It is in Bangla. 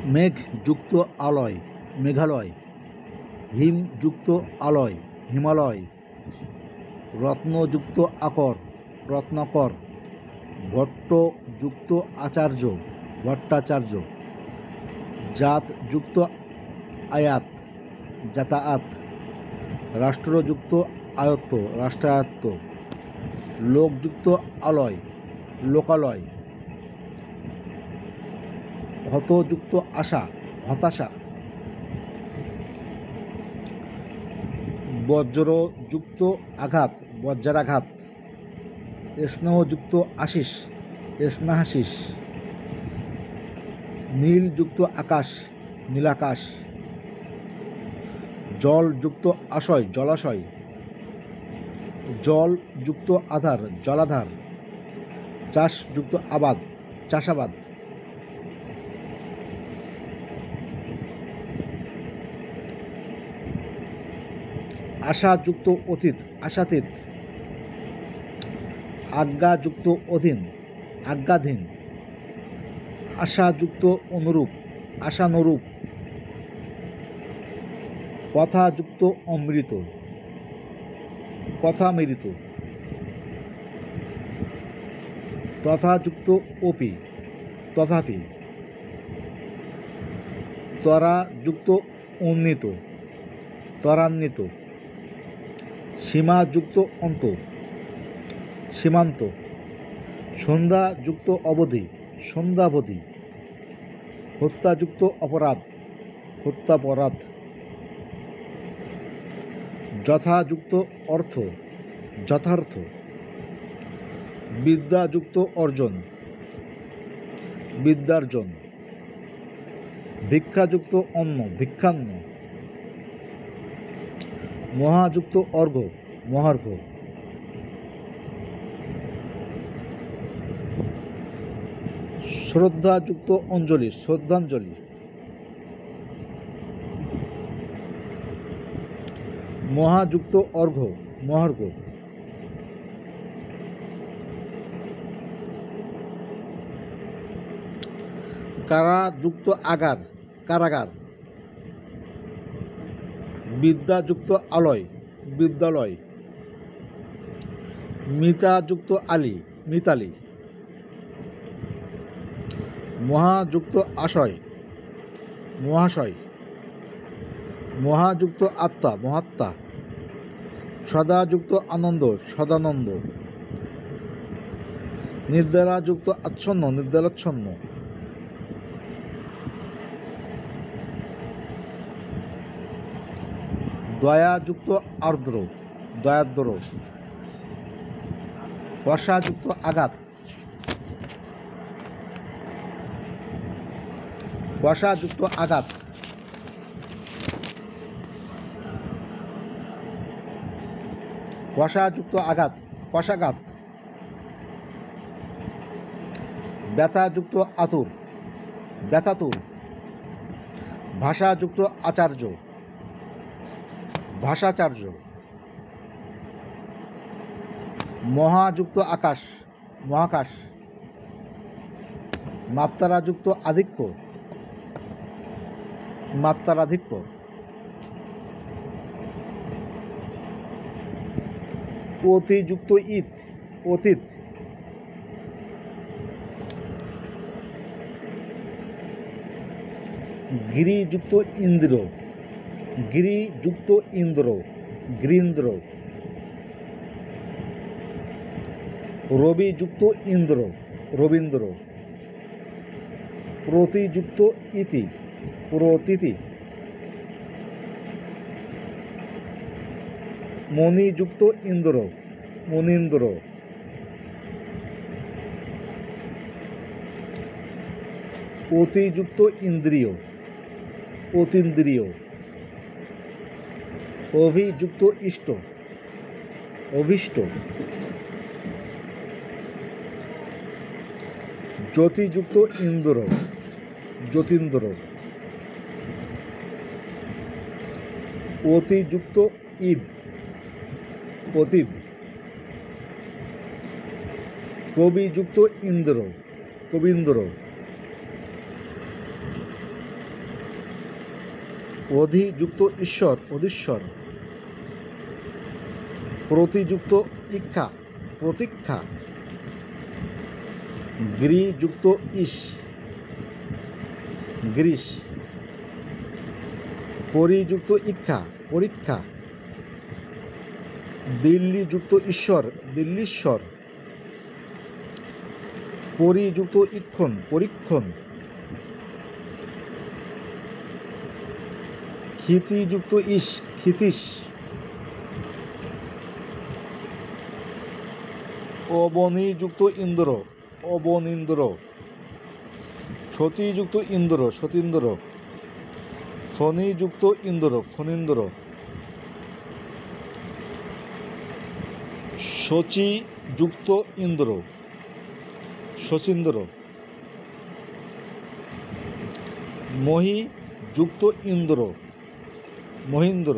মেঘযুক্ত আলয় মেঘালয়, হিমযুক্ত আলয় হিমালয়, রত্নযুক্ত আকর রত্নাকর, ভট্টযুক্ত আচার্য ভট্টাচার্য, জাতযুক্ত আয়াত যাতায়াত, রাষ্ট্রযুক্ত আয়ত্ত রাষ্ট্রায়ত্ত, লোকযুক্ত আলয় লোকালয়, হতযুক্ত আশা হতাশা, বজ্রযুক্ত আঘাত বজ্রাঘাত, স্নেহযুক্ত আশিস স্নেহাশিস, নীলযুক্ত আকাশ নীলাকাশ, জলযুক্ত আশয় জলাশয়, জলযুক্ত আধার জলাধার, চাষযুক্ত আবাদ চাষাবাদ, আশাযুক্ত অতীত আশাতীত, আজ্ঞাযুক্ত অধীন আজ্ঞাধীন, আশাযুক্ত অনুরূপ আশানুরূপ, কথাযুক্ত অমৃত কথামৃত, তথাযুক্ত অপি তথাপি, ত্বরাযুক্ত উন্নীত ত্বরান্বিত, সীমাযুক্ত অন্ত সীমান্ত, সন্ধ্যাযুক্ত অবধি সন্ধ্যাবধি, হত্যাযুক্ত অপরাধ হত্যাপরাধ, যথাযুক্ত অর্থ যথার্থ, বিদ্যাযুক্ত অর্জন বিদ্যার্জন, ভিক্ষাযুক্ত অন্ন ভিক্ষান্ন, মহাযুক্ত অর্ঘ্য মহার্ঘ্য, শ্রদ্ধাযুক্ত অঞ্জলি শ্রদ্ধাঞ্জলি, মহাযুক্ত অর্ঘ্য মহার্ঘ্য, কারাযুক্ত আগার কারাগার, বিদ্যাযুক্ত আলয় বিদ্যালয়, মিতাযুক্ত আলী মিতালি, মহাযুক্ত আশয় মহাশয়, মহাযুক্ত আত্মা মহাত্মা, সদাযুক্ত আনন্দ সদানন্দ, নির্দ্বারাযুক্ত আচ্ছন্ন নির্দ্বারাচ্ছন্ন, দয়াযুক্ত আর্দ্র দয়াদ্র, বর্ষাযুক্ত আঘাত বর্ষাযুক্ত আঘাত, বর্ষাযুক্ত আঘাত কষাঘাত, ব্যথাযুক্ত আতুর ব্যথাতুর, ভাষাযুক্ত আচার্য ভাষাচার্য, মহাযুক্ত আকাশ মহাকাশ, মাত্রাযুক্ত আধিক্য মাত্রাধিক্য, অতিযুক্ত ঈদ অতীত, গিরিযুক্ত ইন্দ্র গিরিযুক্ত ইন্দ্র গিরীন্দ্র, রবিযুক্ত ইন্দ্র রবীন্দ্র, প্রতিযুক্ত ইতি প্রতীতি, মণিযুক্ত ইন্দ্র মনীন্দ্র, অতিযুক্ত ইন্দ্রিয় অতীন্দ্রিয়, অভিযুক্ত ইষ্ট অভীষ্ট, জ্যোতিযুক্ত ইন্দ্র জ্যোতীন্দ্র, অতিযুক্ত ইব অতীব, কবিযুক্ত ইন্দ্র কবীন্দ্র, অধিযুক্ত ঈশ্বর অধীশ্বর, প্রতিযুক্ত ইক্ষা প্রতীক্ষা, গৃযুক্ত ইস গ্রীষ, পরিযুক্ত ইক্ষা পরীক্ষা, দিল্লিযুক্ত ঈশ্বর দিল্লীশ্বর, পরিযুক্ত ইক্ষণ পরীক্ষণ, ক্ষিতিযুক্ত ইস ক্ষিতীশ, অবনীযুক্ত ইন্দ্র অবনীন্দ্র, সতীযুক্ত ইন্দ্র সতীন্দ্র, ফণীযুক্ত ইন্দ্র ফণীন্দ্র, শচীযুক্ত ইন্দ্র শচীন্দ্র, মহীযুক্ত ইন্দ্র মহীন্দ্র।